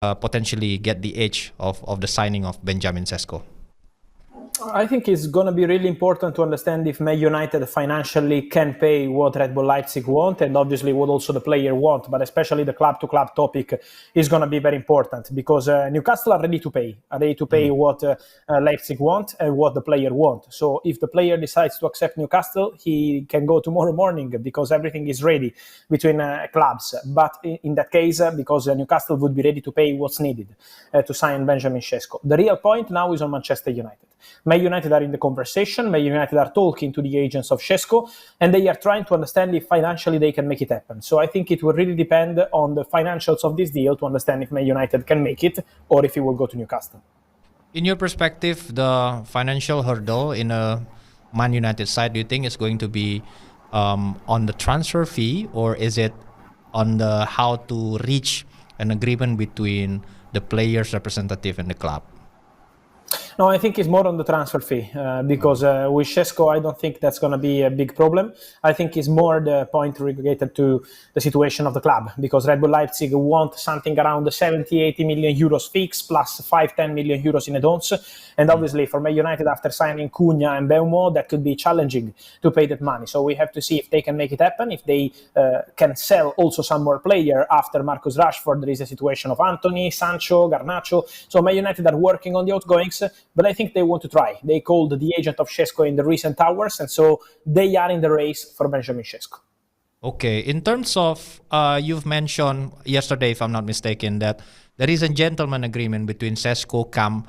potentially get the edge of the signing of Benjamin Sesko? I think it's going to be really important to understand if Man United financially can pay what Red Bull Leipzig want, and obviously what also the player want, but especially the club-to-club topic is going to be very important, because Newcastle are ready to pay what Leipzig want and what the player want. So if the player decides to accept Newcastle, he can go tomorrow morning, because everything is ready between clubs. But in that case, because Newcastle would be ready to pay what's needed to sign Benjamin Sesko. The real point now is on Manchester United. Man United are in the conversation. Man United are talking to the agents of Sesko, and they are trying to understand if financially they can make it happen. So I think it will really depend on the financials of this deal to understand if Man United can make it or if he will go to Newcastle. In your perspective, the financial hurdle in a Man United side, do you think is going to be on the transfer fee, or is it on the how to reach an agreement between the players' representative and the club? No, I think it's more on the transfer fee, because with Sesko, I don't think that's going to be a big problem. I think it's more the point related to the situation of the club, because Red Bull Leipzig want something around the 70-80 million euros fix plus 5-10 million euros in add-ons. And obviously for Man United, after signing Cunha and Beumo, that could be challenging to pay that money. So we have to see if they can make it happen, if they can sell also some more player after Marcus Rashford. There is a situation of Anthony, Sancho, Garnacho. So Man United are working on the outgoings, but I think they want to try. They called the agent of Sesko in the recent hours, and so they are in the race for Benjamin Sesko. Okay, in terms of, you've mentioned yesterday, if I'm not mistaken, that there is a gentleman agreement between Sesko Camp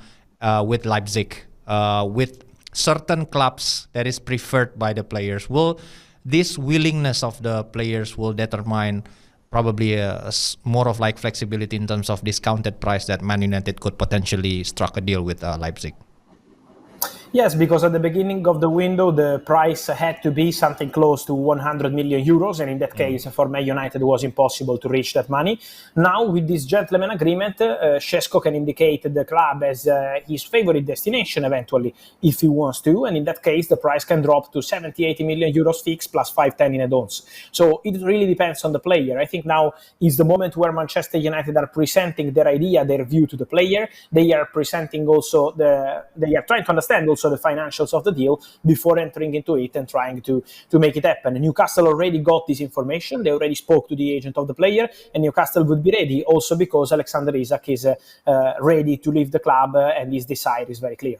with Leipzig, with certain clubs that is preferred by the players. Will this willingness of the players will determine probably more of like flexibility in terms of discounted price that Man United could potentially struck a deal with Leipzig? Yes, because at the beginning of the window, the price had to be something close to 100 million euros, and in that case, for Man United, it was impossible to reach that money. Now, with this gentleman agreement, Sesko can indicate the club as his favorite destination eventually, if he wants to, and in that case, the price can drop to 70-80 million euros fixed plus 5-10 in add-ons. So it really depends on the player. I think now is the moment where Manchester United are presenting their idea, their view to the player. They are presenting also they are trying to understand also the financials of the deal before entering into it and trying to make it happen. Newcastle already got this information. They already spoke to the agent of the player, and Newcastle would be ready also because Alexander Isak is ready to leave the club, and his desire is very clear.